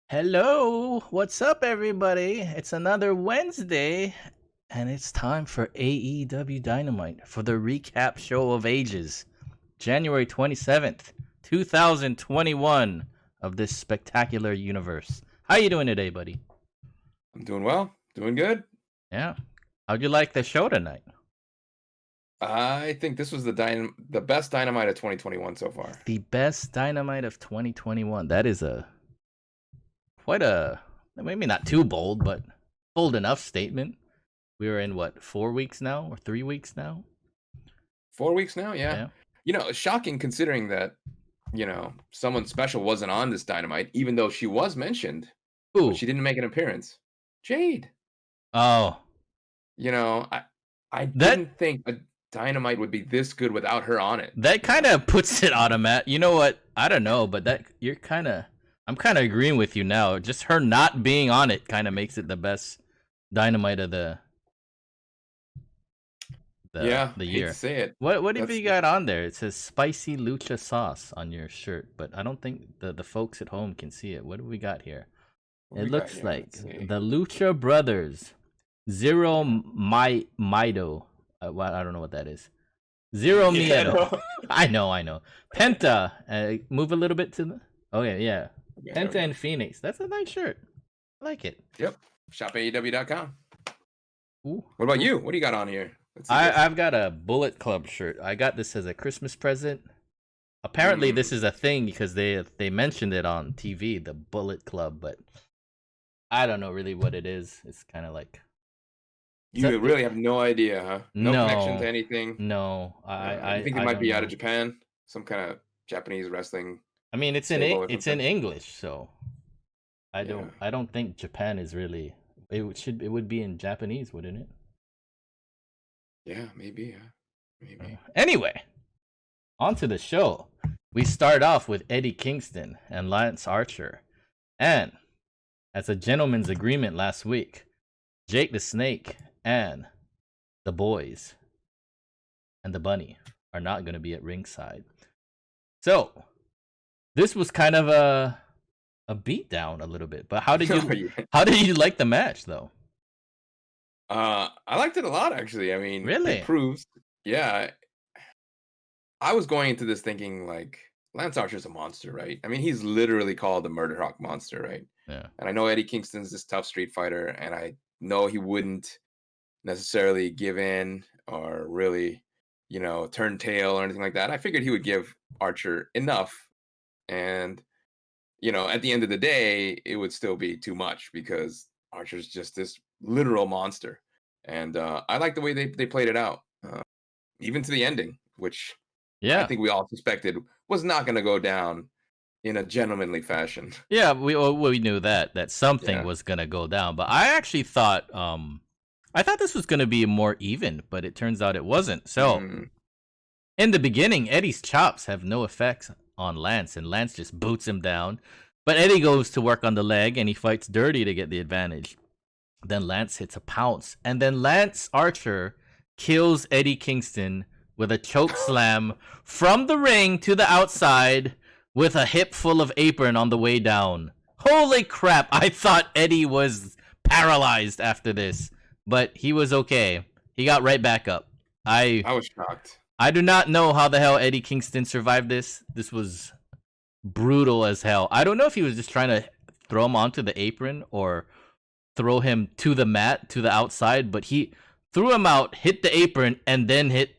Hello, what's up, everybody? It's another Wednesday, and it's time for AEW Dynamite for the recap show of ages, January 27th, 2021 of this spectacular universe. How you doing today, buddy? I'm doing well, doing good. Yeah. How'd you like the show tonight? I think this was the best Dynamite of 2021 so far. The best Dynamite of 2021. That is quite a maybe not too bold, but bold enough statement. We were in what, 4 weeks now or 3 weeks now? 4 weeks now, yeah. Yeah. Shocking considering that, someone special wasn't on this Dynamite, even though she was mentioned, Ooh. but she didn't make an appearance. Jade. Oh. I That didn't think a Dynamite would be this good without her on it. that kind of puts it on a mat. You know what? I don't know, but I'm kind of agreeing with you now. Just her not being on it kind of makes it the best Dynamite of the Yeah, the hate year. to say it. What have That's you got on there? It says spicy lucha sauce on your shirt, but I don't think the folks at home can see it. What do we got here? what It we got looks here. like Let's see. the Lucha Brothers, Zero Maido. Well, I don't know what that is. Zero Yeah, Miedo. I know. Penta. Move a little bit to the. Okay, yeah. Okay, Penta there we and Phoenix. That's a nice shirt. I like it. go. Yep. ShopAEW.com. Ooh. What about you? What do you got on here? Let's see this. I've got a Bullet Club shirt. I got this as a Christmas present. Apparently, this is a thing because they mentioned it on TV, the Bullet Club, but I don't know really what it is. It's kind of like You really have no idea, huh? No connection to anything. No, I think it might be out of Japan, some kind of Japanese wrestling. I mean, it's stable or in something. English, so I Yeah. don't think Japan is really. It would be in Japanese, wouldn't it? Yeah, maybe. Yeah, maybe. Anyway, on to the show. We start off with Eddie Kingston and Lance Archer, and as a gentleman's agreement last week, Jake the Snake and the boys and the bunny are not going to be at ringside. So this was kind of a beatdown a little bit. But how did you Yeah. how did you like the match though? I liked it a lot, actually. I mean, Really? it proves. Yeah, I was going into this thinking like Lance Archer's a monster, right? I mean, he's literally called the Murder Hawk Monster, right? Yeah. And I know Eddie Kingston's this tough street fighter, and I know he wouldn't necessarily give in or really, turn tail or anything like that. I figured he would give Archer enough, and at the end of the day, it would still be too much because Archer's just this literal monster. And I like the way they played it out, even to the ending, which I Yeah. think we all suspected was not going to go down in a gentlemanly fashion. Yeah, we knew that something Yeah. was going to go down, but I actually thought I thought this was going to be more even, but it turns out it wasn't. So, Mm, in the beginning, Eddie's chops have no effects on Lance, and Lance just boots him down. But Eddie goes to work on the leg, and he fights dirty to get the advantage. Then Lance hits a pounce, and then Lance Archer kills Eddie Kingston with a choke slam from the ring to the outside with a hip full of apron on the way down. Holy crap, I thought Eddie was paralyzed after this, but he was okay. He got right back up. I was shocked. I do not know how the hell Eddie Kingston survived this. This was brutal as hell. I don't know if he was just trying to throw him onto the apron or throw him to the mat, to the outside, but he threw him out, hit the apron, and then hit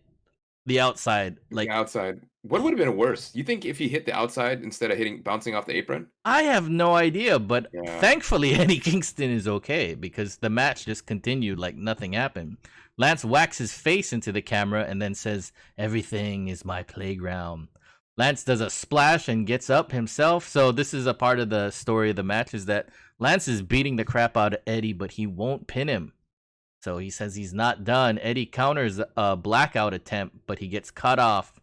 the outside. Like, The outside. What would have been worse? You think if he hit the outside instead of bouncing off the apron? I have no idea, but Yeah. thankfully Eddie Kingston is okay because the match just continued like nothing happened. Lance whacks his face into the camera and then says, "Everything is my playground." Lance does a splash and gets up himself. So this is a part of the story of the match is that Lance is beating the crap out of Eddie, but he won't pin him. So he says he's not done. Eddie counters a blackout attempt, but he gets cut off.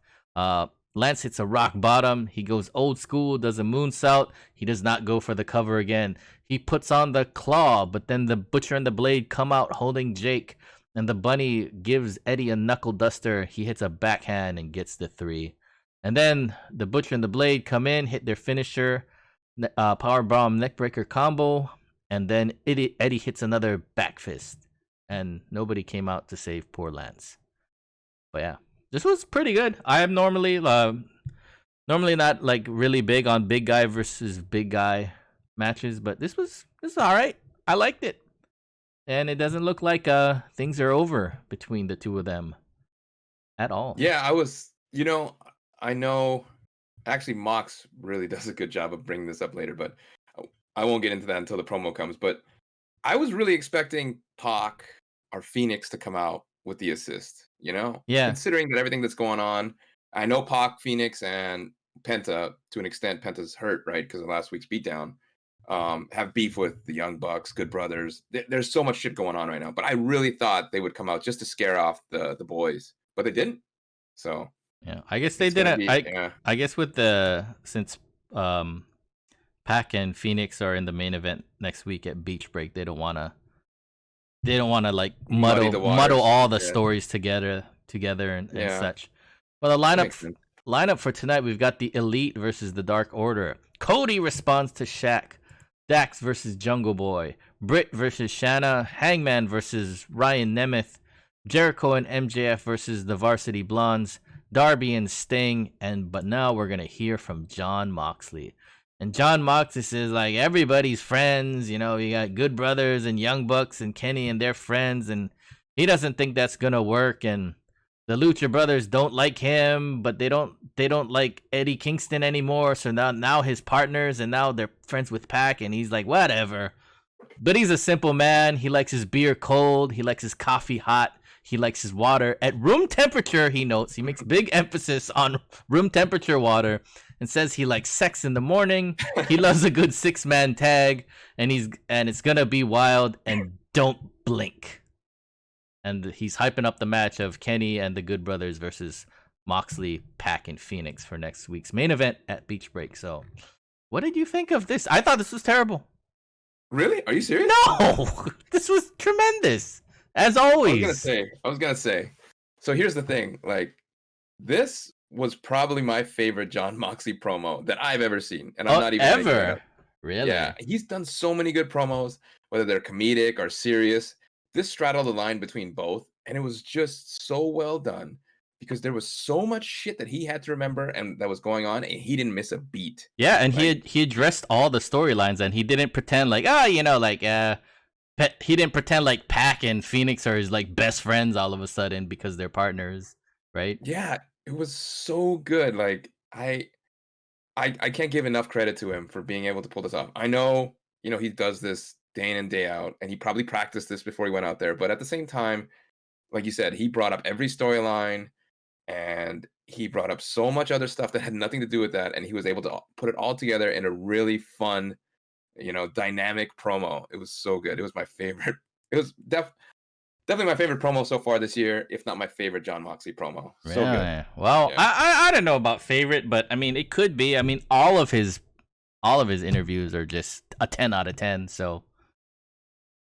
Lance hits a rock bottom. He goes old school, does a moonsault. He does not go for the cover again. He puts on the claw, but then the Butcher and the Blade come out holding Jake. And the bunny gives Eddie a knuckle duster. He hits a backhand and gets the 3. And then the Butcher and the Blade come in, hit their finisher. Power bomb neckbreaker combo, and then Eddie hits another back fist, and nobody came out to save poor Lance. But yeah, this was pretty good. I am normally not like really big on big guy versus big guy matches, but this is all right. I liked it, and it doesn't look like things are over between the two of them at all. Yeah, I was, I know actually Mox really does a good job of bringing this up later, but I won't get into that until the promo comes. But I was really expecting Pac or Phoenix to come out with the assist, Yeah, considering that everything that's going on. I know Pac, Phoenix, and Penta, to an extent, Penta's hurt, right, because of last week's beatdown, have beef with the Young Bucks, Good Brothers. There's so much shit going on right now. But I really thought they would come out just to scare off the boys, but they didn't. So yeah. I guess they it's gonna didn't. be, yeah. I guess with the since Pac and Phoenix are in the main event next week at Beach Break, they don't wanna like Muddy the muddle waters. all the Yeah. stories together and Yeah. such. Well, the Makes sense. lineup for tonight, we've got the Elite versus the Dark Order. Cody responds to Shaq. Dax versus Jungle Boy. Britt versus Shanna. Hangman versus Ryan Nemeth. Jericho and MJF versus the Varsity Blondes. Darby and Sting. But now we're gonna hear from Jon Moxley. And Jon Moxley says like everybody's friends, you got Good Brothers and Young Bucks and Kenny and their friends, and he doesn't think that's gonna work. And the Lucha Brothers don't like him, but they don't like Eddie Kingston anymore. So now his partners, and now they're friends with Pac, and he's like, whatever. But he's a simple man. He likes his beer cold. He likes his coffee hot. He likes his water at room temperature. He notes he makes big emphasis on room temperature water, and says he likes sex in the morning. He loves a good 6-man tag, and it's gonna be wild. And don't blink. And he's hyping up the match of Kenny and the Good Brothers versus Moxley, Pac, and Phoenix for next week's main event at Beach Break. So, what did you think of this? I thought this was terrible. Really? Are you serious? No, this was tremendous, as always. I was gonna say. So here's the thing. Like, this was probably my favorite Jon Moxley promo that I've ever seen, and I'm not even making it ever. up. Really? Yeah, he's done so many good promos, whether they're comedic or serious. This straddled the line between both, and it was just so well done because there was so much shit that he had to remember and that was going on, and he didn't miss a beat. Yeah, and Like, he addressed all the storylines, and he didn't pretend like he didn't pretend like Pac and Phoenix are his like best friends all of a sudden because they're partners, right? yeah, it was so good. Like, I can't give enough credit to him for being able to pull this off. I know, he does this day in and day out, and he probably practiced this before he went out there. But at the same time, like you said, he brought up every storyline, and he brought up so much other stuff that had nothing to do with that, and he was able to put it all together in a really fun, dynamic promo. It was so good. It was my favorite. It was definitely my favorite promo so far this year, if not my favorite Jon Moxley promo. So Really? good. Well, Yeah. I don't know about favorite, but I mean it could be. I mean all of his interviews are just a 10 out of 10. So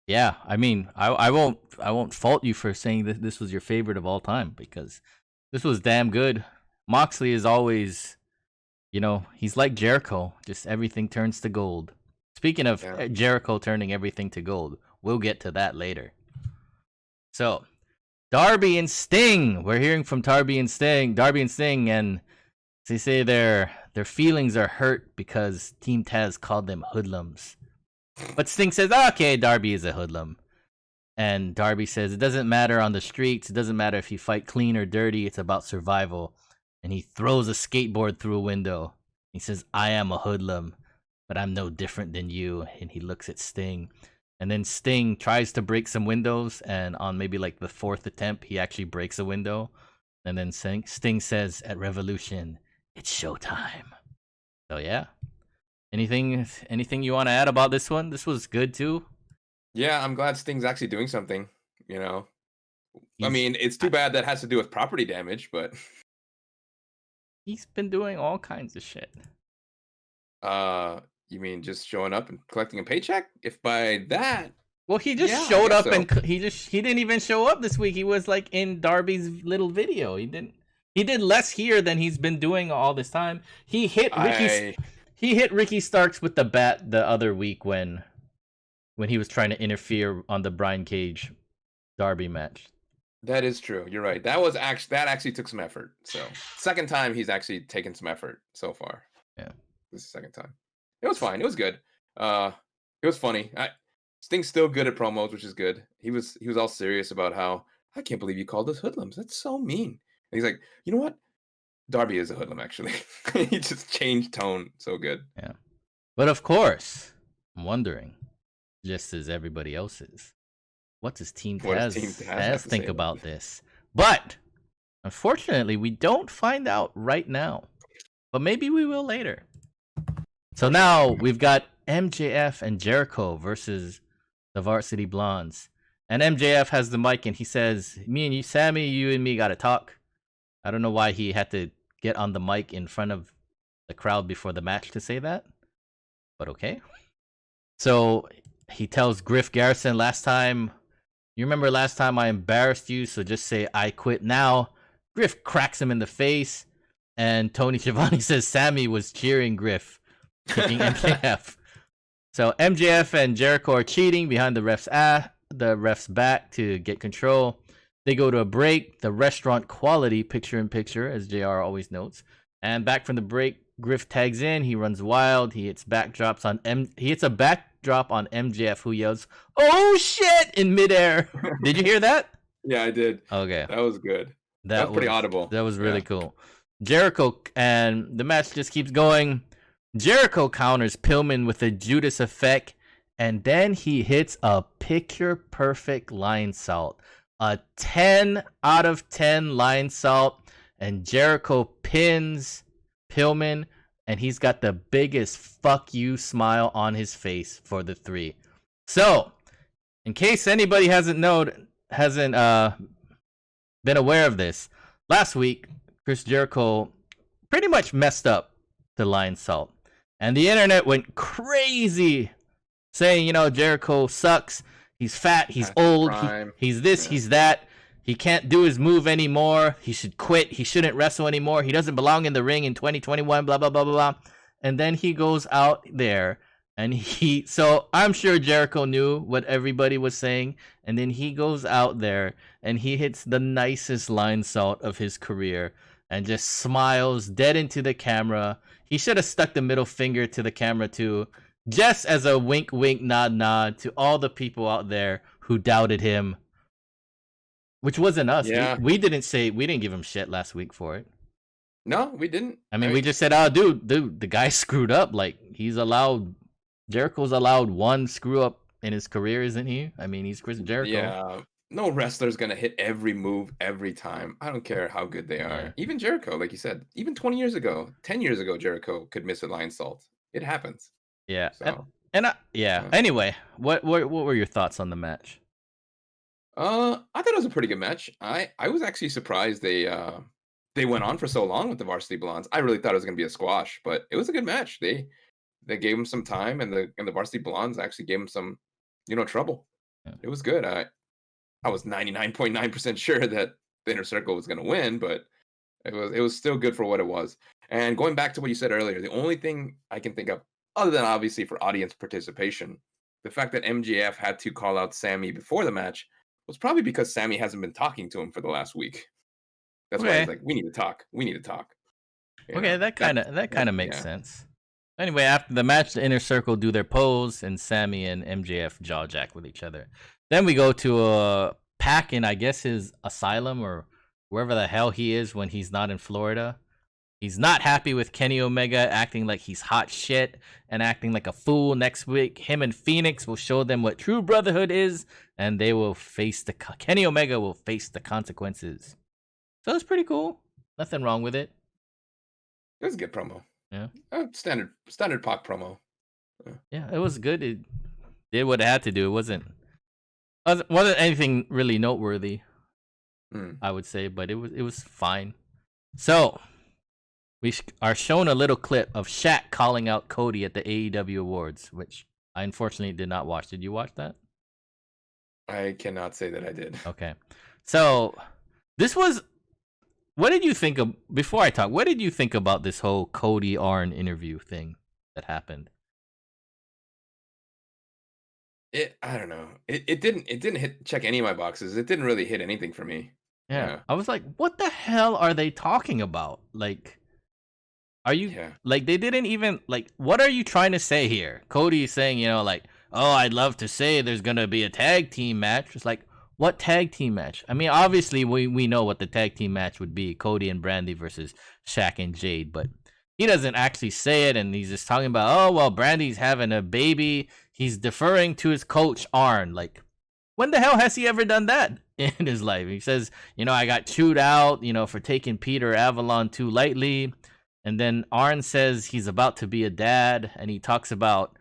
yeah, I mean I won't fault you for saying that this was your favorite of all time because this was damn good. Moxley is always, he's like Jericho, just everything turns to gold. Speaking of Yeah. Jericho turning everything to gold, we'll get to that later. So, Darby and Sting. We're hearing from Darby and Sting, and they say their feelings are hurt because Team Taz called them hoodlums. But Sting says, "Okay, Darby is a hoodlum." And Darby says, "It doesn't matter on the streets. It doesn't matter if you fight clean or dirty. It's about survival." And he throws a skateboard through a window. He says, "I am a hoodlum, but I'm no different than you." And he looks at Sting. And then Sting tries to break some windows, and on maybe like the 4th attempt, he actually breaks a window. And then Sting says at Revolution, "It's showtime." So yeah. Anything you want to add about this one? This was good too. Yeah, I'm glad Sting's actually doing something. I He's- mean, it's too bad that has to do with property damage, but He's been doing all kinds of shit. you mean just showing up and collecting a paycheck? If by that, Well, he just Yeah, I showed guess up and he didn't even show up this week. He was like in Darby's little video. He did less here than he's been doing all this time. He hit He hit Ricky Starks with the bat the other week when he was trying to interfere on the Brian Cage Darby match. That is true. You're right. That actually took some effort. So second time he's actually taken some effort so far. Yeah. This is the second time. It was fine. It was good. It was funny. Sting's still good at promos, which is good. He was all serious about how I can't believe you called us hoodlums. That's so mean. And he's like, you know what? Darby is a hoodlum, actually. He just changed tone so good. Yeah. But of course, I'm wondering, just as everybody else is, what does Team Taz think about this? But unfortunately, we don't find out right now. But maybe we will later. So now we've got MJF and Jericho versus the Varsity Blondes. And MJF has the mic and he says, me and you, Sammy, you and me got to talk. I don't know why he had to get on the mic in front of the crowd before the match to say that. But okay. So he tells Griff Garrison you remember last time I embarrassed you, so just say I quit now. Griff cracks him in the face. And Tony Schiavone says Sammy was cheering Griff, kicking MJF. So MJF and Jericho are cheating behind the ref's back to get control. They go to a break. The restaurant quality picture-in-picture, as JR always notes. And back from the break, Griff tags in. He runs wild. He hits a backdrop on MJF, who yells, "Oh shit!" in midair. Did you hear that? Yeah, I did. Okay. That was good. That was pretty audible. That was really cool. Jericho, and the match just keeps going. Jericho counters Pillman with a Judas effect, and then he hits a picture-perfect line salt. A 10 out of 10 line salt, and Jericho pins Pillman, and he's got the biggest fuck you smile on his face for the 3. So, in case anybody hasn't been aware of this, last week Chris Jericho pretty much messed up the line salt, and the internet went crazy saying, Jericho sucks. He's fat. He's old. He's this. Yeah. He's that. He can't do his move anymore. He should quit. He shouldn't wrestle anymore. He doesn't belong in the ring in 2021. Blah blah blah blah blah. And then he goes out there, and so I'm sure Jericho knew what everybody was saying, and then he goes out there and he hits the nicest line salt of his career and just smiles dead into the camera. He should have stuck the middle finger to the camera too, just as a wink, wink, nod, nod to all the people out there who doubted him, which wasn't us. Yeah. We didn't give him shit last week for it. No, we didn't. I mean, we just said, "Oh, dude, the guy screwed up. Like, Jericho's allowed one screw up in his career, isn't he? I mean, he's Chris Jericho." Yeah. No wrestler's going to hit every move every time. I don't care how good they are. Yeah. Even Jericho, like you said, even 10 years ago, Jericho could miss a line salt. It happens. Yeah. So, Anyway, what were your thoughts on the match? I thought it was a pretty good match. I was actually surprised they went on for so long with the Varsity Blondes. I really thought it was going to be a squash, but it was a good match. They gave him some time, and the Varsity Blondes actually gave him some, trouble. Yeah. It was good. I was 99.9% sure that the Inner Circle was going to win, but it was still good for what it was. And going back to what you said earlier, the only thing I can think of, other than obviously for audience participation, the fact that MJF had to call out Sammy before the match was probably because Sammy hasn't been talking to him for the last week. That's why he's like, we need to talk. That kind of makes sense. Anyway, after the match, the Inner Circle do their pose, and Sammy and MJF jaw jack with each other. Then we go to Pac in, I guess, his asylum or wherever the hell he is when he's not in Florida. He's not happy with Kenny Omega acting like he's hot shit and acting like a fool. Next week, him and Phoenix will show them what true brotherhood is, and they will Kenny Omega will face the consequences. So it's pretty cool. Nothing wrong with it. It was a good promo. Yeah. Standard Pac promo. Yeah, it was good. It did what it had to do. It wasn't anything really noteworthy, I would say, but it was fine. So we are shown a little clip of Shaq calling out Cody at the AEW Awards, which I unfortunately did not watch. Did you watch that? I cannot say that I did. Okay. So this was... What did you think of, before I talk, what did you think about this whole Cody Arn interview thing? that happened. I don't know. It didn't check any of my boxes. It didn't really hit anything for me. Yeah, Yeah. I was like, what the hell are they talking about? Like, are you Yeah. like they didn't even like what are you trying to say here? Cody is saying, like, oh, I'd love to say there's gonna be a tag team match. It's like, what tag team match? I mean, obviously we know what the tag team match would be, Cody and Brandy versus Shaq and Jade, but he doesn't actually say it, and he's just talking about, oh well, Brandy's having a baby. He's deferring to his coach Arn. Like, when the hell has he ever done that in his life? He says, I got chewed out, for taking Peter Avalon too lightly. And then Arn says he's about to be a dad, and he talks about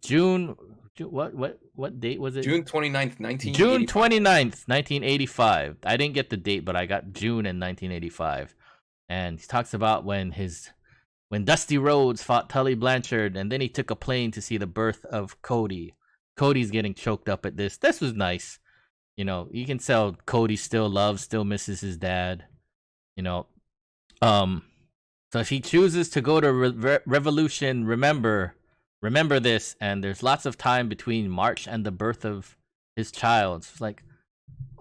June what date was it? June 29th, June 1985. 29th, 1985. I didn't get the date, but I got June in 1985. And he talks about when Dusty Rhodes fought Tully Blanchard, and then he took a plane to see the birth of Cody. Cody's getting choked up at this. This was nice. You can tell Cody still misses his dad. You know, um, so if he chooses to go to Revolution, remember this. And there's lots of time between March and the birth of his child. So it's like,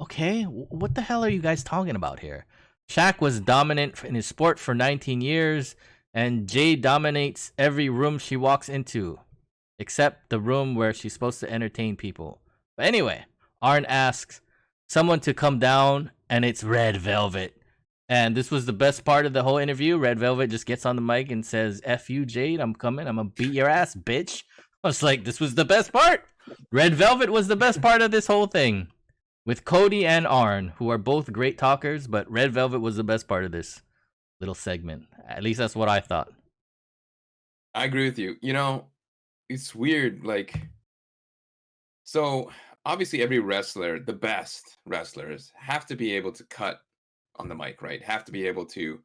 okay, what the hell are you guys talking about here? Shaq was dominant in his sport for 19 years, and Jade dominates every room she walks into, except the room where she's supposed to entertain people. But anyway, Arn asks someone to come down, and it's Red Velvet. And this was the best part of the whole interview. Red Velvet just gets on the mic and says, F you, Jade, I'm coming. I'm going to beat your ass, bitch. I was like, this was the best part. Red Velvet was the best part of this whole thing. With Cody and Arn, who are both great talkers, but Red Velvet was the best part of this little segment. At least that's what I thought. I agree with you. It's weird. So obviously every wrestler, the best wrestlers, have to be able to cut on the mic, right? Have to be able to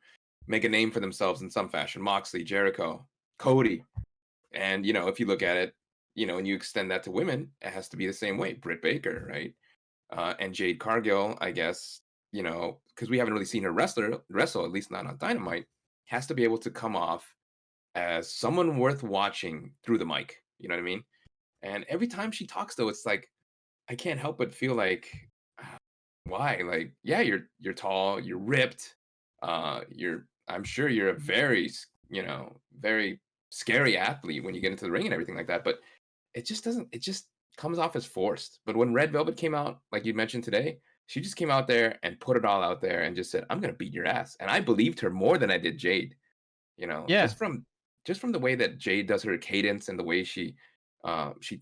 make a name for themselves in some fashion. Moxley, Jericho, Cody. And, if you look at it, and you extend that to women, it has to be the same way. Britt Baker, right? And Jade Cargill, I guess, because we haven't really seen her wrestle, at least not on Dynamite, has to be able to come off as someone worth watching through the mic. You know what I mean? And every time she talks, though, it's like I can't help but feel like, why? Like, yeah, you're tall, you're ripped, I'm sure you're a very very scary athlete when you get into the ring and everything like that. But it just comes off as forced. But when Red Velvet came out, like you mentioned today, she just came out there and put it all out there and just said, "I'm gonna beat your ass," and I believed her more than I did Jade. Yeah. Just from the way that Jade does her cadence and the way she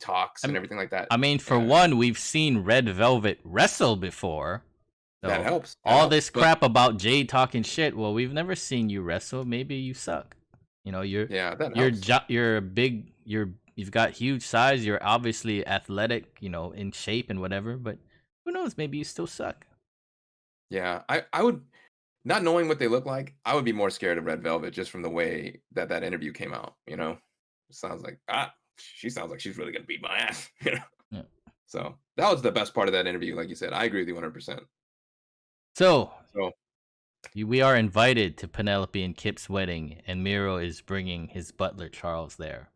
talks and everything like that. I mean, for Yeah, one, we've seen Red Velvet wrestle before. that So helps. That all helps. this crap about Jade talking shit, well, we've never seen you wrestle. Maybe you suck. Yeah, that helps. You're big. You've got huge size. You're obviously athletic. In shape and whatever. But who knows? Maybe you still suck. Yeah, I would, not knowing what they look like, I would be more scared of Red Velvet just from the way that interview came out. It sounds like she sounds like she's really gonna beat my ass. Yeah. So that was the best part of that interview. Like you said, I agree with you 100%. So So we are invited to Penelope and Kip's wedding, and Miro is bringing his butler Charles there,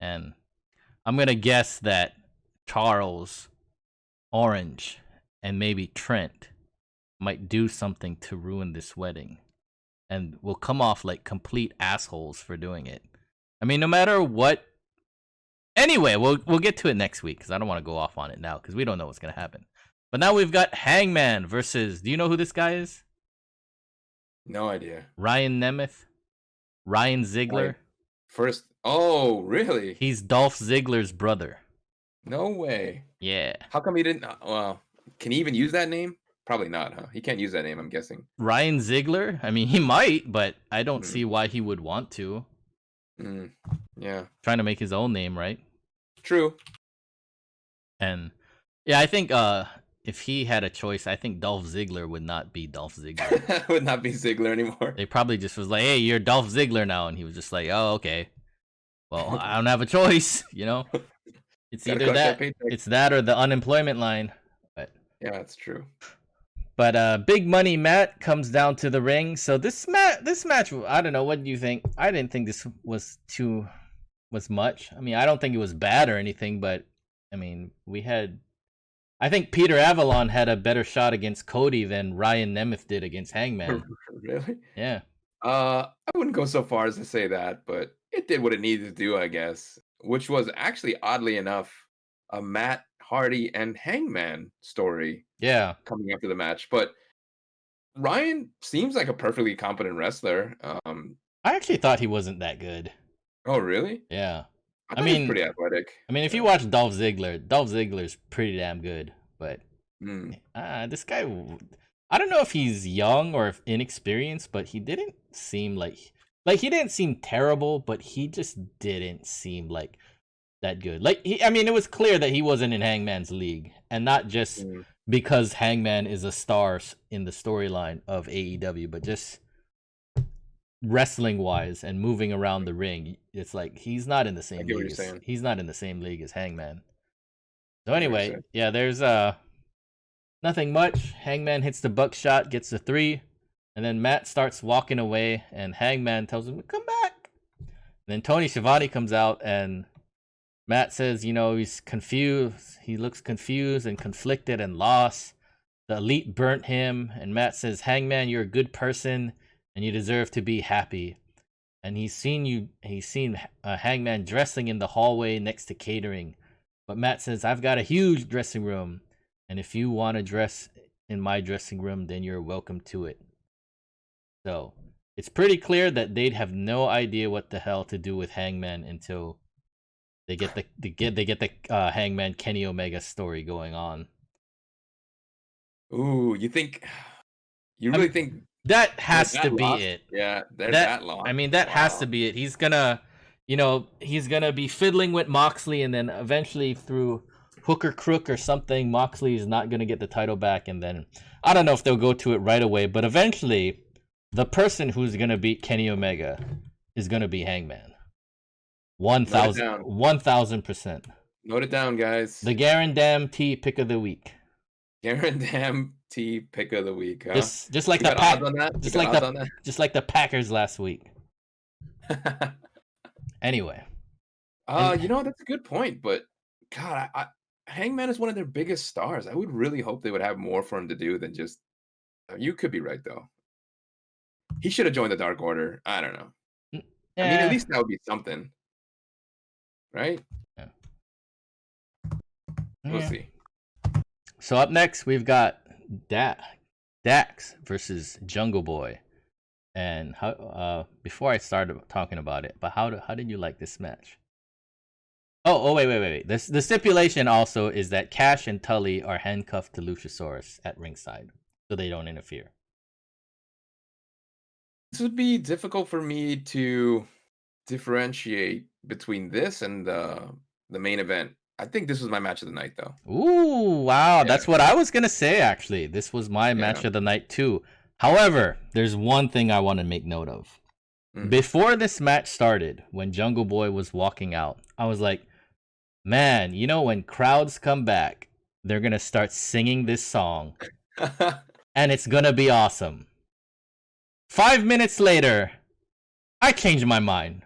and I'm gonna guess that Charles, Orange, and maybe Trent might do something to ruin this wedding, and will come off like complete assholes for doing it. I mean, no matter what. Anyway, we'll get to it next week because I don't want to go off on it now because we don't know what's gonna happen. But now we've got Hangman versus. Do you know who this guy is? no idea. Ryan Nemeth, Ryan Ziegler. First, oh really? He's Dolph Ziggler's brother. No way. Yeah. How come he didn't? Well, can he even use that name? Probably not, huh? He can't use that name, I'm guessing. Ryan Ziegler? I mean, he might, but I don't see why he would want to. Yeah. Trying to make his own name, right? True. And yeah, I think if he had a choice, I think Dolph Ziggler would not be Dolph Ziggler. Would not be Ziggler anymore. They probably just was like, "Hey, you're Dolph Ziggler now," and he was just like, "Oh, okay. Well, I don't have a choice, It's either that, it's that, or the unemployment line." But yeah, that's true. But Big Money Matt comes down to the ring. So this match, I don't know. What do you think? I didn't think this was too was much. I mean, I don't think it was bad or anything, but I mean, I think Peter Avalon had a better shot against Cody than Ryan Nemeth did against Hangman. Really? Yeah. I wouldn't go so far as to say that, but it did what it needed to do, I guess. Which was actually, oddly enough, a Matt Hardy and Hangman story Yeah. coming after the match. But Ryan seems like a perfectly competent wrestler. I actually thought he wasn't that good. Oh, really? Yeah. I I thought he was mean, pretty athletic. if you So, watch Dolph Ziggler's pretty damn good, but mm, this guy, I don't know if he's young or if inexperienced, but he didn't seem like he didn't seem terrible, but he just didn't seem like that good. Like I mean, it was clear that he wasn't in Hangman's league, and not just mm, because Hangman is a star in the storyline of AEW, but just wrestling wise and moving around the ring. It's like he's not in the I same get what league you're as saying. Hangman. So I get what you're anyway, saying. yeah, there's nothing much. Hangman hits the buckshot, gets the 3, and then Matt starts walking away, and Hangman tells him to come back. And then Tony Schiavone comes out, and Matt says, he's confused. He looks confused and conflicted and lost. The Elite burnt him, and Matt says, Hangman, you're a good person, and you deserve to be happy. And he's seen Hangman dressing in the hallway next to catering. But Matt says, I've got a huge dressing room, and if you want to dress in my dressing room, then you're welcome to it. So it's pretty clear that they'd have no idea what the hell to do with Hangman until they get the Hangman Kenny Omega story going on. Ooh, you really think that has they're to that be lost? it? Yeah, they're that lost. I mean, that has to Wow. be it. He's gonna be fiddling with Moxley, and then eventually through hook or crook or something, Moxley is not gonna get the title back, and then I don't know if they'll go to it right away, but eventually the person who's gonna beat Kenny Omega is gonna be Hangman. Note it down. 1000%. Note it down, guys. The guarantee pick of the week. Guarantee pick of the week, huh? Just like You the got odds on that? just You like got odds on just like the Packers last week. that? Anyway, That's a good point, but God, Hangman is one of their biggest stars. I would really hope they would have more for him to do than just. You could be right though. He should have joined the Dark Order. I don't know. I mean, at yeah. least that would be something, right? Yeah. We'll Yeah. see. So up next, we've got Dax versus Jungle Boy. And before I started talking about it, but how did you like this match? Oh, wait. The stipulation also is that Cash and Tully are handcuffed to Luchasaurus at ringside, so they don't interfere. This would be difficult for me to differentiate between this and the main event. I think this was my match of the night, though. Ooh, wow. Yeah. That's what I was going to say, actually. This was my match of the night, too. However, there's one thing I want to make note of. Before this match started, when Jungle Boy was walking out, I was like, man, when crowds come back, they're going to start singing this song, and it's going to be awesome. 5 minutes later, I changed my mind.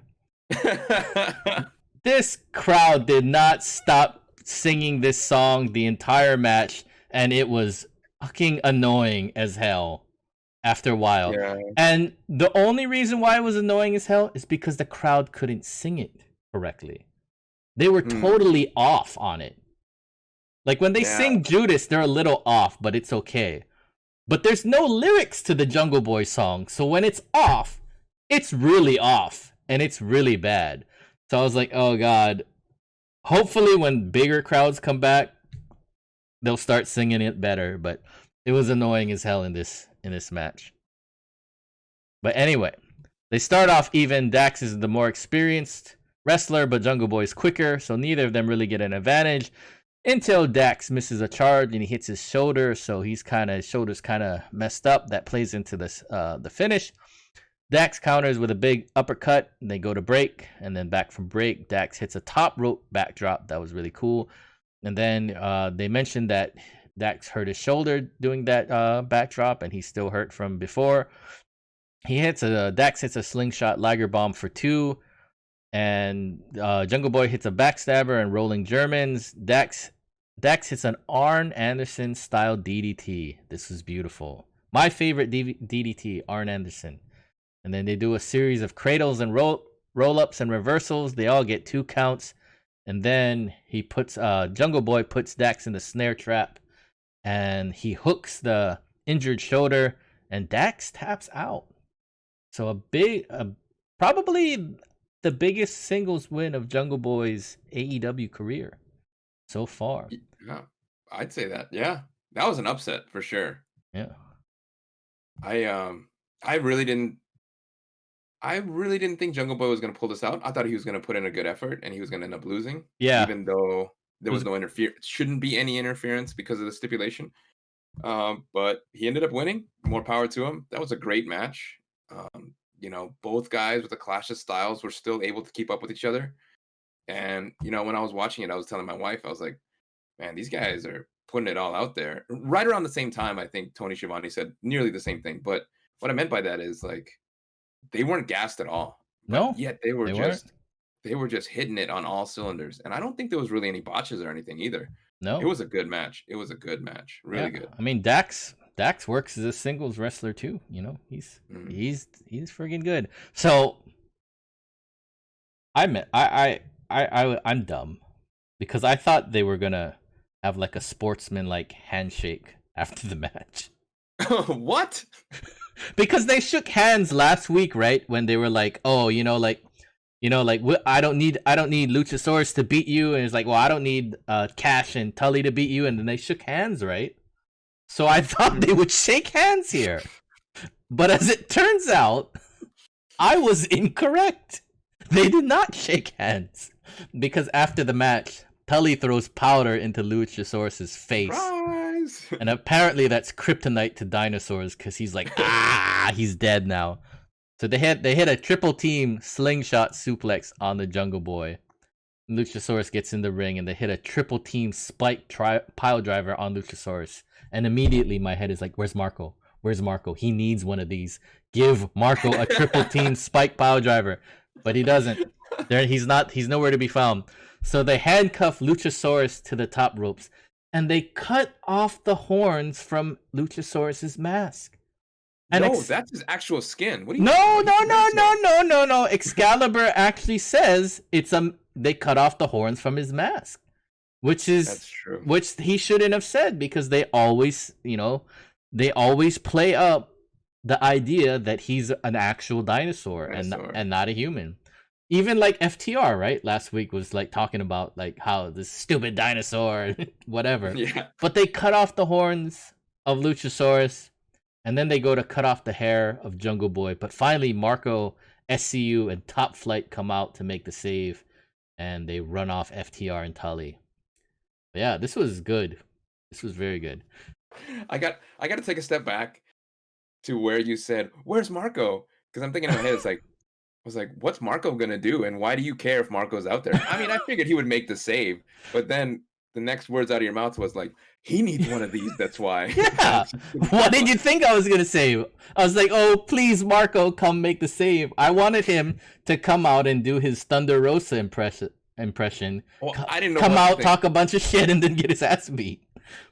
This crowd did not stop singing this song the entire match, and it was fucking annoying as hell after a while. Yeah. And the only reason why it was annoying as hell is because the crowd couldn't sing it correctly. They were totally off on it. Like when they sing Judas, they're a little off, but it's okay. But there's no lyrics to the Jungle Boy song, so when it's off, it's really off, and it's really bad. So I was like, oh god. Hopefully when bigger crowds come back, they'll start singing it better, but it was annoying as hell in this match. But anyway, they start off even. Dax is the more experienced wrestler, but Jungle Boy's quicker, so neither of them really get an advantage until Dax misses a charge and he hits his shoulder, so his shoulder's kind of messed up. That plays into the finish. Dax counters with a big uppercut, and they go to break, and then back from break, Dax hits a top rope backdrop. That was really cool. And then they mentioned that Dax hurt his shoulder doing that backdrop, and he's still hurt from before. Dax hits a slingshot Liger bomb for 2, and Jungle Boy hits a backstabber and rolling Germans. Dax hits an Arn Anderson style DDT. This was beautiful. My favorite DDT, Arn Anderson. And then they do a series of cradles and roll ups and reversals. They all get 2 counts. And then he puts Jungle Boy puts Dax in the snare trap, and he hooks the injured shoulder, and Dax taps out. So probably the biggest singles win of Jungle Boy's AEW career so far. Yeah, I'd say that. Yeah, that was an upset for sure. Yeah. I really didn't think Jungle Boy was going to pull this out. I thought he was going to put in a good effort and he was going to end up losing. Yeah. Even though there was no interference, shouldn't be any interference because of the stipulation. But he ended up winning. More power to him. That was a great match. Both guys with a clash of styles were still able to keep up with each other. And, when I was watching it, I was telling my wife, I was like, man, these guys are putting it all out there. Right around the same time, I think Tony Schiavone said nearly the same thing. But what I meant by that is, like, they weren't gassed at all. No. Yet they were just hitting it on all cylinders. And I don't think there was really any botches or anything either. No. It was a good match. Really good. I mean, Dax works as a singles wrestler too. He's freaking good. So I'm dumb because I thought they were gonna have like a sportsman-like handshake after the match. What? Because they shook hands last week, right? When they were like, "Oh, I don't need Luchasaurus to beat you," and it's like, "Well, I don't need Cash and Tully to beat you," and then they shook hands, right? So I thought they would shake hands here, but as it turns out, I was incorrect. They did not shake hands because after the match, Tully throws powder into Luchasaurus's face. Surprise! And apparently that's kryptonite to dinosaurs because he's like, he's dead now. So they hit a triple team slingshot suplex on the Jungle Boy. Luchasaurus gets in the ring and they hit a triple team spike pile driver on Luchasaurus. And immediately my head is like, where's Marco? Where's Marco? He needs one of these. Give Marco a triple team spike pile driver. But he doesn't. He's nowhere to be found. So they handcuff Luchasaurus to the top ropes and they cut off the horns from Luchasaurus's mask. And that's his actual skin. What do you? No. Excalibur actually says they cut off the horns from his mask, that's true. Which he shouldn't have said because they always play up the idea that he's an actual dinosaur. And not a human. Even like FTR, right? Last week was like talking about like how this stupid dinosaur, whatever. Yeah. But they cut off the horns of Luchasaurus, and then they go to cut off the hair of Jungle Boy. But finally, Marco, SCU, and Top Flight come out to make the save, and they run off FTR and Tully. But yeah, this was good. This was very good. I got to take a step back to where you said, "Where's Marco?" Because I'm thinking in my head, I was like, what's Marco gonna do? And why do you care if Marco's out there? I mean, I figured he would make the save, but then the next words out of your mouth was like, he needs one of these, that's why. Yeah. What did you think I was gonna say? I was like, oh, please, Marco, come make the save. I wanted him to come out and do his Thunder Rosa impression. Well, I didn't know come out, talk a bunch of shit, and then get his ass beat.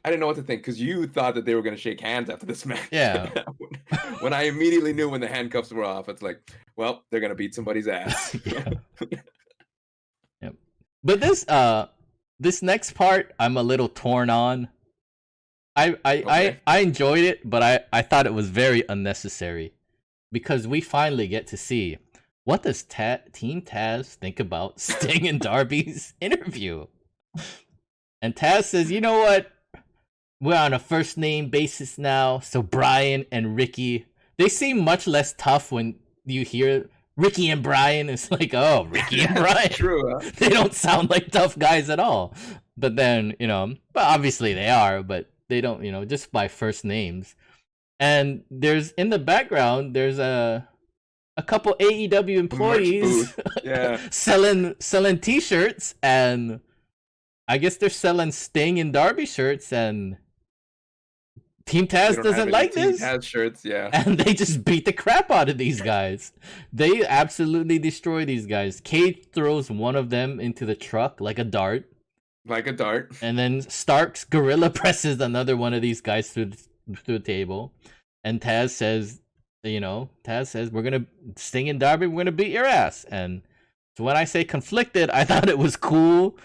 I didn't know what to think because you thought that they were going to shake hands after this match. Yeah. When I immediately knew when the handcuffs were off, it's like, well, they're going to beat somebody's ass. Yeah. Yep. But this next part, I'm a little torn on. I enjoyed it, but I thought it was very unnecessary because we finally get to see what does Team Taz think about Sting and Darby's interview. And Taz says, you know what? We're on a first name basis now. So Brian and Ricky, they seem much less tough when you hear Ricky and Brian. It's like, oh, Ricky and Brian. True, huh? They don't sound like tough guys at all. But then, but obviously they are, but they don't, just by first names. And there's in the background, there's a couple AEW employees selling t-shirts, and I guess they're selling Sting and Darby shirts, and Team We Taz don't have doesn't any like Team this. Taz shirts. Yeah, And they just beat the crap out of these guys. They absolutely destroy these guys. Cage throws one of them into the truck like a dart. like a dart. And then Starks gorilla presses another one of these guys through the table. And Taz says, we're going to, Sting and Darby, we're going to beat your ass. And so when I say conflicted, I thought it was cool.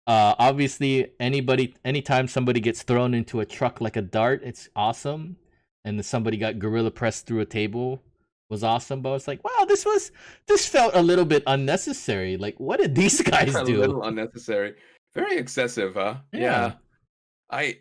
Obviously, anytime somebody gets thrown into a truck like a dart, it's awesome. And somebody got gorilla pressed through a table was awesome. But I was like, wow, this felt a little bit unnecessary. Like, what did these guys A do? little unnecessary. Very excessive, huh? Yeah. I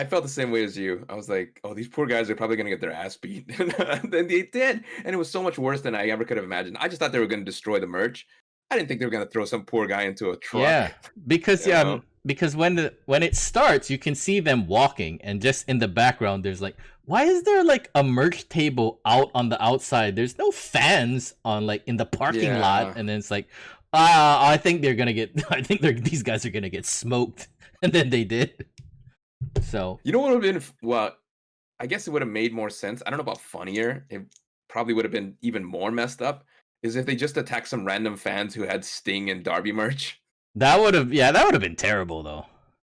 felt the same way as you. I was like, oh, these poor guys are probably going to get their ass beat. And then they did. And it was so much worse than I ever could have imagined. I just thought they were going to destroy the merch. I didn't think they were going to throw some poor guy into a truck. Yeah, because you know? because when it starts, you can see them walking, and just in the background, there's like, why is there like a merch table out on the outside? There's no fans on like in the parking lot, and then it's like, I think they're gonna get, these guys are gonna get smoked, and then they did. So you know what would have been? Well, I guess it would have made more sense. I don't know about funnier. It probably would have been even more messed up. Is if they just attacked some random fans who had Sting and Darby merch. that would have been terrible though.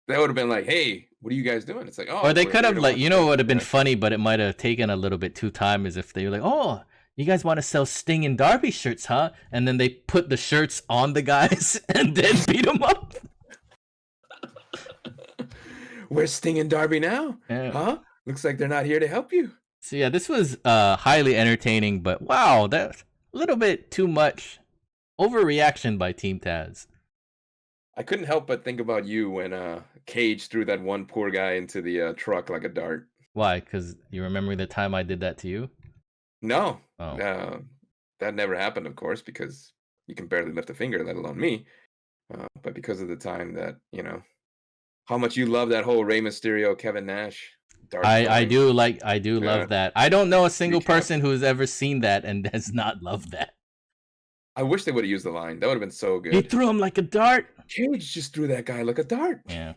That would have been like, hey, what are you guys doing? It's like, oh, Or they we're could here have to like, watch what would this." have been funny, but it might have taken a little bit too time. Is if they were like, oh, you guys want to sell Sting and Darby shirts, huh? And then they put the shirts on the guys and then beat them up. Where's Sting and Darby now? Yeah. Huh? Looks like they're not here to help you. So yeah, this was highly entertaining, but wow, that's a little bit too much overreaction by Team Taz. I couldn't help but think about you when Cage threw that one poor guy into the truck like a dart. Why? Because you remember the time I did that to you? No, Oh. that never happened, of course, because you can barely lift a finger, let alone me. But because of the time that, how much you love that whole Rey Mysterio, Kevin Nash. I do love that. I don't know a single recap. person who's ever seen that and does not love that. I wish they would have used the line. That would have been so good. He threw him like a dart. Cage just threw that guy like a dart. Yeah.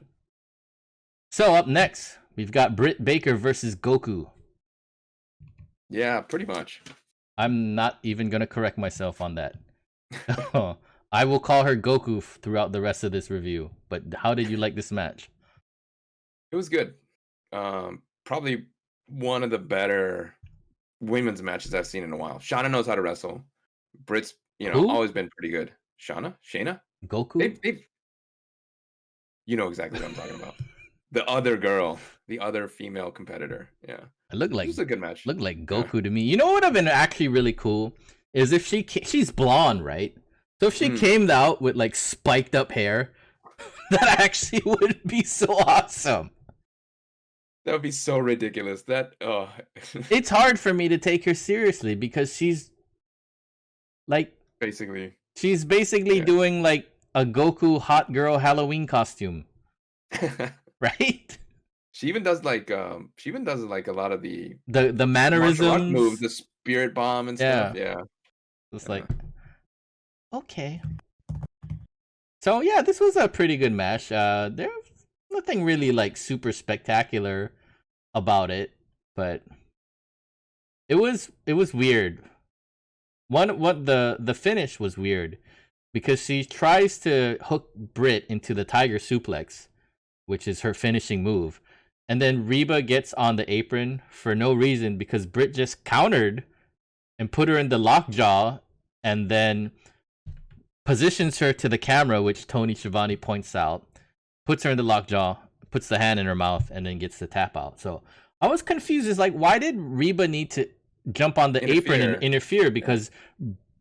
So up next, we've got Britt Baker versus Goku. Yeah, pretty much. I'm not even gonna correct myself on that. I will call her Goku throughout the rest of this review. But how did you like this match? It was good. Probably one of the better women's matches I've seen in a while. Shauna knows how to wrestle. Britt's, Who? always been pretty good. Shayna? Goku? You know exactly what I'm talking about. The other girl, the other female competitor. Yeah. It looked like, it was a good match. Looked like Goku to me. You know what would have been actually really cool is if she's blonde, right? So if she came out with like spiked up hair, that actually would be so awesome. That would be so ridiculous. It's hard for me to take her seriously because she's like basically doing like a Goku hot girl Halloween costume. Right? She even does like a lot of the mannerisms moves, the spirit bomb and stuff. Yeah. It's like okay. So yeah, this was a pretty good match. There's nothing really like super spectacular about it, but it was weird. The finish was weird because she tries to hook Britt into the Tiger Suplex, which is her finishing move. And then Reba gets on the apron for no reason because Britt just countered and put her in the lockjaw and then positions her to the camera, which Tony Schiavone points out, puts her in the lockjaw, puts the hand in her mouth, and then gets the tap out. So I was confused. It's like, why did Reba need to jump on the apron and interfere? Because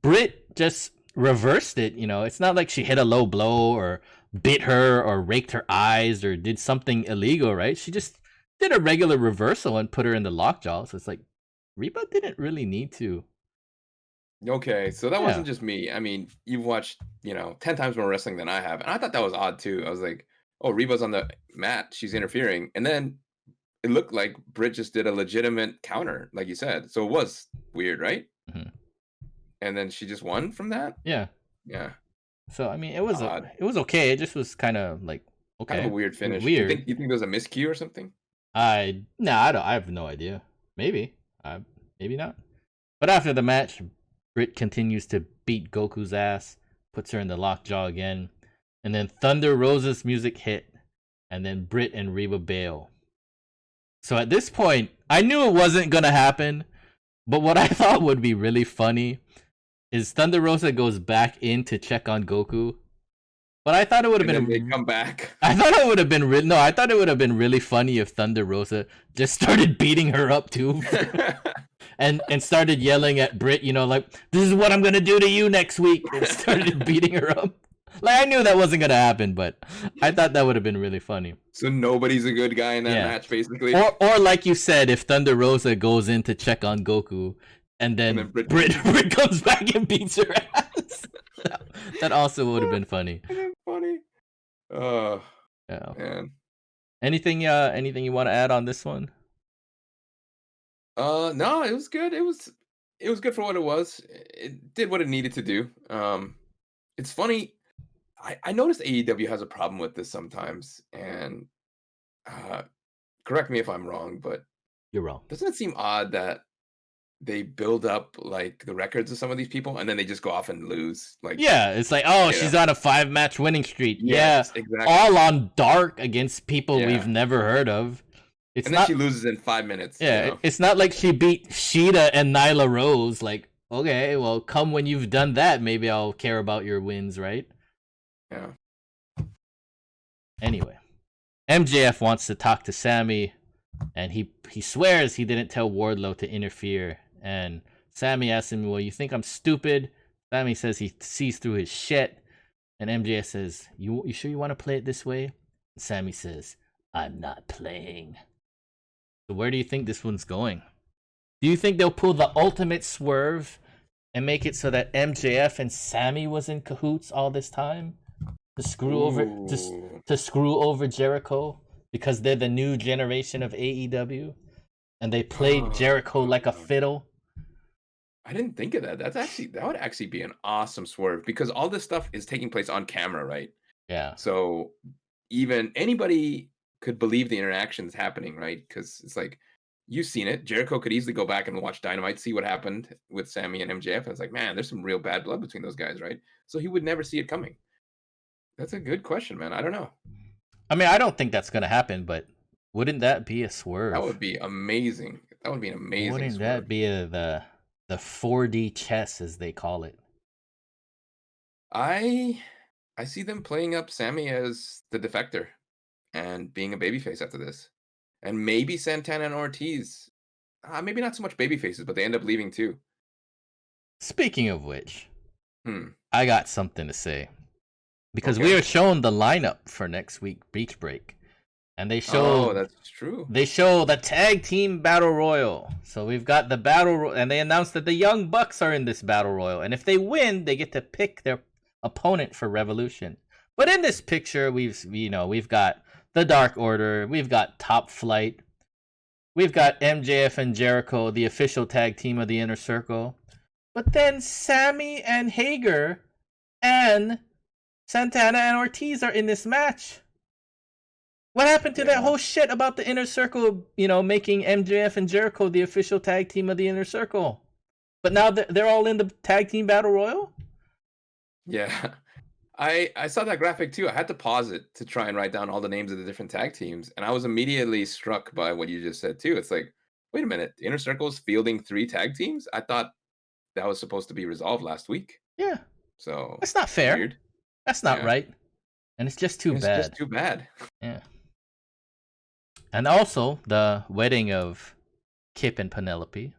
Britt just reversed it. It's not like she hit a low blow or bit her or raked her eyes or did something illegal, right? She just did a regular reversal and put her in the lockjaw. So it's like, Reba didn't really need to. Okay, so that wasn't just me. I mean, you've watched, 10 times more wrestling than I have. And I thought that was odd too. I was like, oh, Reba's on the mat. She's interfering. And then it looked like Britt just did a legitimate counter, like you said. So it was weird, right? Mm-hmm. And then she just won from that? Yeah. Yeah. So, I mean, it was okay. It just was kind of like, okay. Kind of a weird finish. Weird. You think there was a miscue or something? I have no idea. Maybe. Maybe not. But after the match, Britt continues to beat Goku's ass, puts her in the lockjaw again, and then Thunder Rosa's music hit, and then Britt and Reba bail. So at this point, I knew it wasn't gonna happen, but what I thought would be really funny is Thunder Rosa goes back in to check on Goku. But I thought it would have And then they been. come back. I thought it would have been no. I thought it would have been really funny if Thunder Rosa just started beating her up too, and started yelling at Britt. You know, like, this is what I'm gonna do to you next week. And started beating her up. Like, I knew that wasn't gonna happen, but I thought that would have been really funny. So nobody's a good guy in that match, basically. Or like you said, if Thunder Rosa goes in to check on Goku, and then Britt comes back and beats her ass. That also would have been funny. Funny. Oh, yeah. Man. Anything you want to add on this one? No, it was good. It was good for what it was. It did what it needed to do. It's funny. I noticed AEW has a problem with this sometimes, and correct me if I'm wrong, but you're wrong. Doesn't it seem odd that they build up like the records of some of these people and then they just go off and lose? Like, yeah, it's like, oh, she's on a 5-match winning streak. Yes, yeah, exactly. All on dark against people we've never heard of. It's and then she loses in 5 minutes. Yeah, it's not like she beat Sheeta and Nyla Rose. Like, okay, well, come when you've done that, maybe I'll care about your wins, right? Yeah. Anyway, MJF wants to talk to Sammy, and he swears he didn't tell Wardlow to interfere. And Sammy asks him, well, you think I'm stupid? Sammy says he sees through his shit. And MJF says, you sure you want to play it this way? And Sammy says, I'm not playing. So where do you think this one's going? Do you think they'll pull the ultimate swerve and make it so that MJF and Sammy was in cahoots all this time to screw over Jericho because they're the new generation of AEW and they played Jericho like a fiddle? I didn't think of that. That would actually be an awesome swerve because all this stuff is taking place on camera, right? Yeah. So even anybody could believe the interaction is happening, right? Because it's like, you've seen it. Jericho could easily go back and watch Dynamite, see what happened with Sammy and MJF. And it's like, man, there's some real bad blood between those guys, right? So he would never see it coming. That's a good question, man. I don't know. I mean, I don't think that's going to happen, but wouldn't that be a swerve? That would be amazing. That would be an amazing Wouldn't swerve. that be the 4D chess, as they call it? I see them playing up Sammy as the defector and being a babyface after this. And maybe Santana and Ortiz. Maybe not so much babyfaces, but they end up leaving too. Speaking of which, I got something to say. Because we are shown the lineup for next week, Beach Break. And they show... Oh, that's true. They show the Tag Team Battle Royal. So we've got the Battle Royal. And they announced that the Young Bucks are in this Battle Royal. And if they win, they get to pick their opponent for Revolution. But in this picture, we've got the Dark Order. We've got Top Flight. We've got MJF and Jericho, the official tag team of the Inner Circle. But then Sammy and Hager and Santana and Ortiz are in this match. What happened to that whole shit about the Inner Circle, making MJF and Jericho the official tag team of the Inner Circle? But now they're all in the Tag Team Battle Royal? Yeah. I saw that graphic too. I had to pause it to try and write down all the names of the different tag teams. And I was immediately struck by what you just said too. It's like, wait a minute, the Inner Circle's fielding 3 tag teams? I thought that was supposed to be resolved last week. Yeah. So that's not fair. Weird. That's not right. And it's just too bad. It's just too bad. Yeah. And also, the wedding of Kip and Penelope.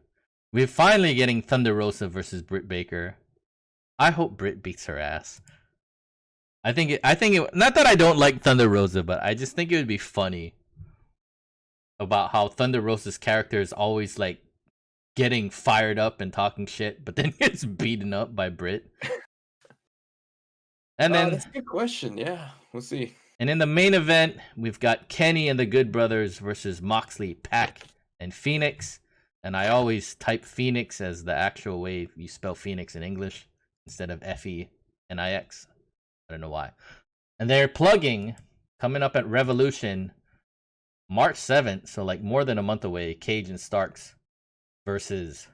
We're finally getting Thunder Rosa versus Britt Baker. I hope Britt beats her ass. I think it, not that I don't like Thunder Rosa, but I just think it would be funny about how Thunder Rosa's character is always like getting fired up and talking shit, but then gets beaten up by Britt. And then that's a good question. Yeah, we'll see. And in the main event, we've got Kenny and the Good Brothers versus Moxley, Pac, and Phoenix. And I always type Phoenix as the actual way you spell Phoenix in English instead of F-E-N-I-X. I don't know why. And they're plugging, coming up at Revolution, March 7th, so like more than a month away, Cage and Starks versus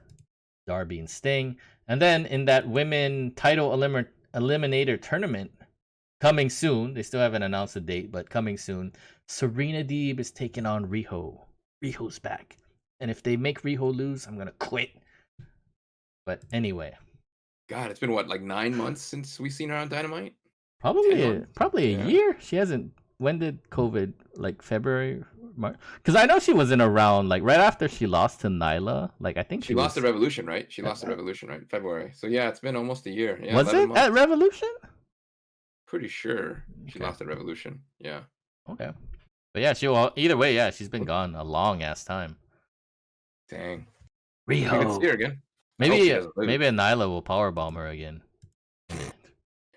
Darby and Sting. And then in that women title eliminator tournament, coming soon, they still haven't announced a date, but coming soon, Serena Deeb is taking on Riho. Riho's back. And if they make Riho lose, I'm going to quit. But anyway. God, it's been what, like 9 months since we seen her on Dynamite? Probably a year. She hasn't. When did COVID? Like February, March? Because I know she wasn't around. Like right after she lost to Nyla. Like I think she lost the Revolution, right? She lost the Revolution, right? February. So yeah, it's been almost a year. Yeah, was it months. At Revolution? Pretty sure she lost the Revolution. Yeah. Okay. But yeah, either way, yeah, she's been gone a long ass time. Dang. Riho. We can see her again. Maybe a Nyla will powerbomb her again.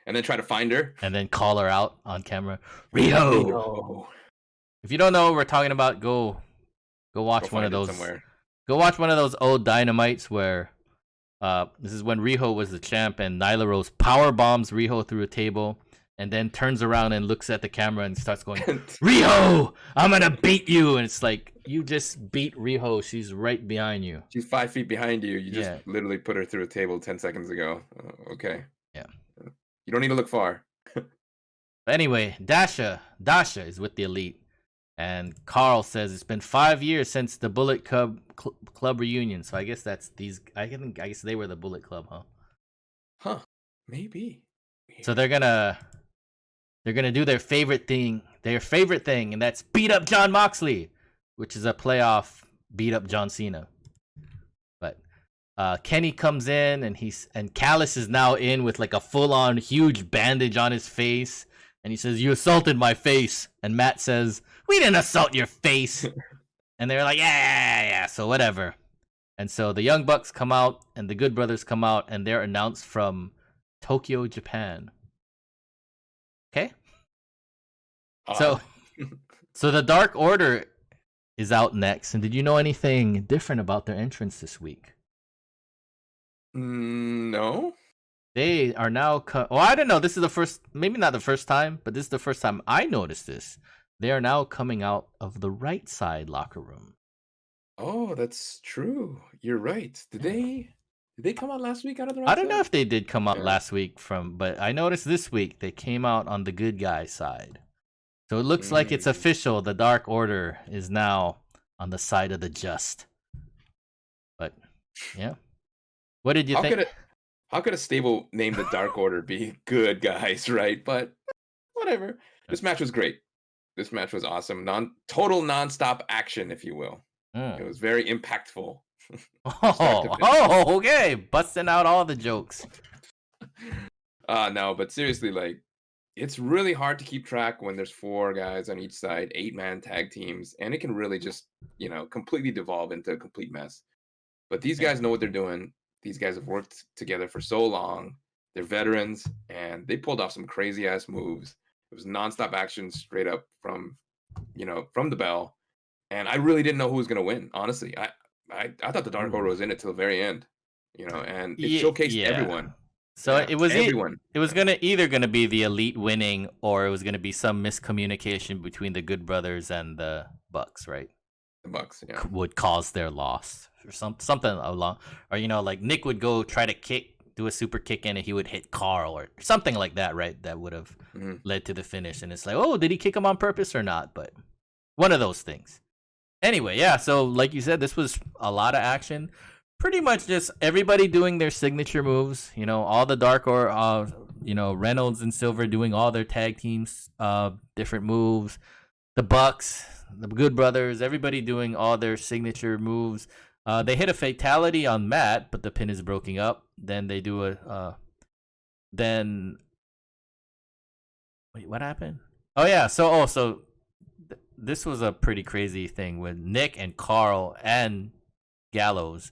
And then try to find her. And then call her out on camera. Riho. If you don't know what we're talking about, go watch one of those. Go watch one of those old Dynamites where this is when Riho was the champ and Nyla Rose power bombs Riho through a table and then turns around and looks at the camera and starts going, Riho, I'm gonna beat you. And it's like, you just beat Riho. She's right behind you. She's 5 feet behind you. You just literally put her through a table 10 seconds ago. Okay. Yeah. You don't need to look far. But anyway, Dasha is with the Elite. And Carl says it's been 5 years since the Bullet Club reunion. So I guess that's these. I guess they were the Bullet Club, huh? Huh? Maybe. Weird. So they're gonna do their favorite thing, and that's beat up Jon Moxley, which is a playoff beat up John Cena. But Kenny comes in and Callis is now in with like a full on huge bandage on his face, and he says, "You assaulted my face," and Matt says, "We didn't assault your face." And they're like, yeah, so whatever. And so the Young Bucks come out and the Good Brothers come out and they're announced from Tokyo, Japan. Okay? So the Dark Order is out next. And did you know anything different about their entrance this week? No. They are now... I don't know. This is the first... Maybe not the first time, but this is the first time I noticed this. They are now coming out of the right side locker room. Oh, that's true. You're right. Did they come out last week out of the right side? I don't know if they did come out last week but I noticed this week they came out on the good guy side. So it looks like it's official. The Dark Order is now on the side of the just. But yeah. What did you think? How could a stable named the Dark Order be good guys, right? But whatever. This match was great. This match was awesome. Total nonstop action, if you will. It was very impactful. Okay. Busting out all the jokes. No, but seriously, like, it's really hard to keep track when there's 4 guys on each side, 8-man tag teams, and it can really just, completely devolve into a complete mess. But these guys know what they're doing. These guys have worked together for so long. They're veterans, and they pulled off some crazy-ass moves. It was nonstop action straight up from the bell. And I really didn't know who was going to win, honestly. I thought the Dark Order was in it till the very end, and it showcased everyone. So it was everyone. It was either going to be the Elite winning, or it was going to be some miscommunication between the Good Brothers and the Bucks, right? The Bucks, yeah. Would cause their loss or something along, or like Nick would go try to do a super kick in and he would hit Carl or something like that, right? That would have led to the finish. And it's like, oh, did he kick him on purpose or not? But one of those things. Anyway, yeah, so like you said, this was a lot of action. Pretty much just everybody doing their signature moves. All the Dark Order, Reynolds and Silver doing all their tag teams, different moves. The Bucks, the Good Brothers, everybody doing all their signature moves. They hit a fatality on Matt, but the pin is broken up. Then they do wait, what happened? Oh yeah, so this was a pretty crazy thing when Nick and Carl and Gallows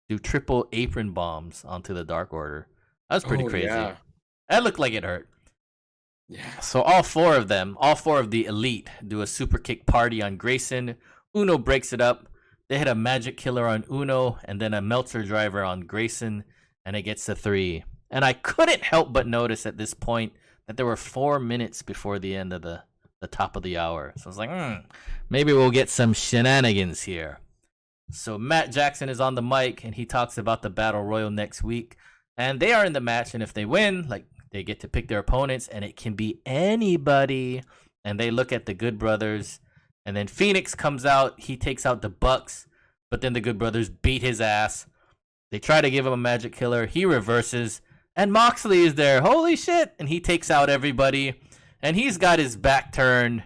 do triple apron bombs onto the Dark Order. That was pretty crazy. Yeah. That looked like it hurt. Yeah. So all four of the Elite do a super kick party on Grayson. Uno breaks it up. They hit a magic killer on Uno and then a Meltzer driver on Grayson, and it gets to 3. And I couldn't help but notice at this point that there were 4 minutes before the end of the the top of the hour. So I was like, maybe we'll get some shenanigans here. So Matt Jackson is on the mic and he talks about the Battle Royal next week. And they are in the match, and if they win, like, they get to pick their opponents, and it can be anybody. And they look at the Good Brothers, and then Phoenix comes out. He takes out the Bucks, but then the Good Brothers beat his ass. They try to give him a magic killer. He reverses, and Moxley is there. Holy shit! And he takes out everybody, and he's got his back turned.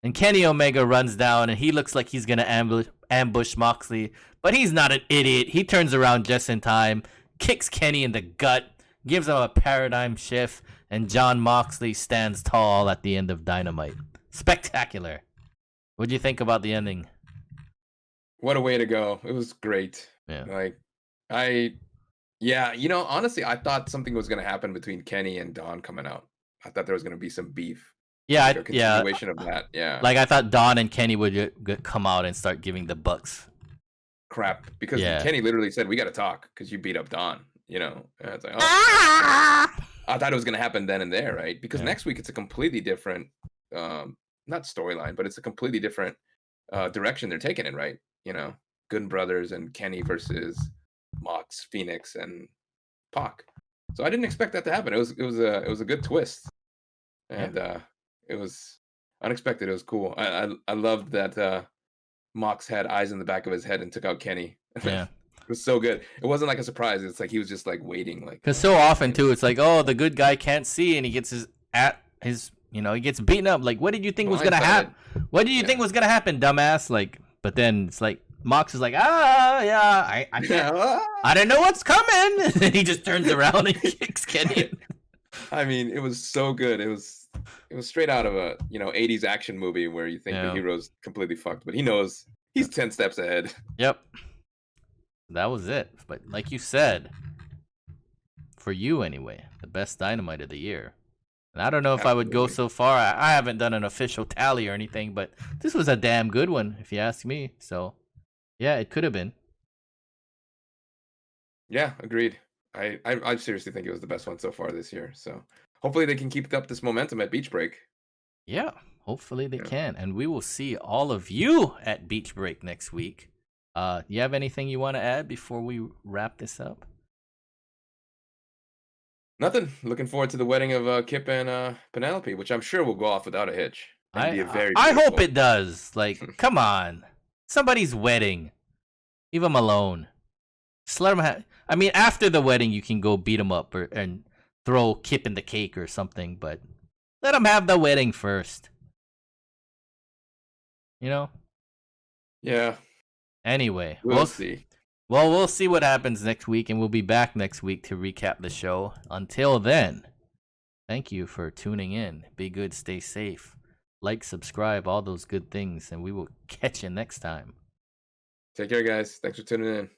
And Kenny Omega runs down, and he looks like he's going to ambush Moxley, but he's not an idiot. He turns around just in time, kicks Kenny in the gut, gives him a paradigm shift, and Jon Moxley stands tall at the end of Dynamite. Spectacular. What do you think about the ending? What a way to go. It was great. Yeah. Like, honestly, I thought something was going to happen between Kenny and Don coming out. I thought there was going to be some beef. Yeah, like a continuation of that. Yeah. Like, I thought Don and Kenny would come out and start giving the Bucks crap, because Kenny literally said, "We got to talk because you beat up Don." And it's like, I thought it was going to happen then and there, right? Because next week it's a completely different, not storyline, but it's a completely different direction they're taking it, right? Good Brothers and Kenny versus Mox, Phoenix, and Pac. So I didn't expect that to happen. It was a good twist, and it was unexpected. It was cool. I loved that Mox had eyes in the back of his head and took out Kenny. Yeah. It was so good. It wasn't like a surprise. It's like he was just like waiting. Like, because so often too, it's like, oh, the good guy can't see, and he gets he gets beaten up. Like, what did you think was gonna happen? What did you think was gonna happen, dumbass? Like, but then it's like Mox is like, I didn't know what's coming. And he just turns around and kicks Kenny. I mean, it was so good. It was straight out of a 80s action movie where you think the hero's completely fucked, but he knows he's 10 steps ahead. Yep. That was it. But like you said, for you anyway, the best Dynamite of the year. And I don't know if I would go so far. I haven't done an official tally or anything, but this was a damn good one, if you ask me. So, yeah, it could have been. Yeah, agreed. I seriously think it was the best one so far this year. So hopefully they can keep up this momentum at Beach Break. Yeah, hopefully they can. And we will see all of you at Beach Break next week. You have anything you want to add before we wrap this up? Nothing. Looking forward to the wedding of Kip and Penelope, which I'm sure will go off without a hitch. I hope it does. Like, come on. Somebody's wedding. Leave them alone. Just let them I mean, after the wedding, you can go beat them up and throw Kip in the cake or something, but let them have the wedding first. Yeah. Anyway, we'll see. Well, we'll see what happens next week, and we'll be back next week to recap the show. Until then, thank you for tuning in. Be good, stay safe. Like, subscribe, all those good things, and we will catch you next time. Take care, guys. Thanks for tuning in.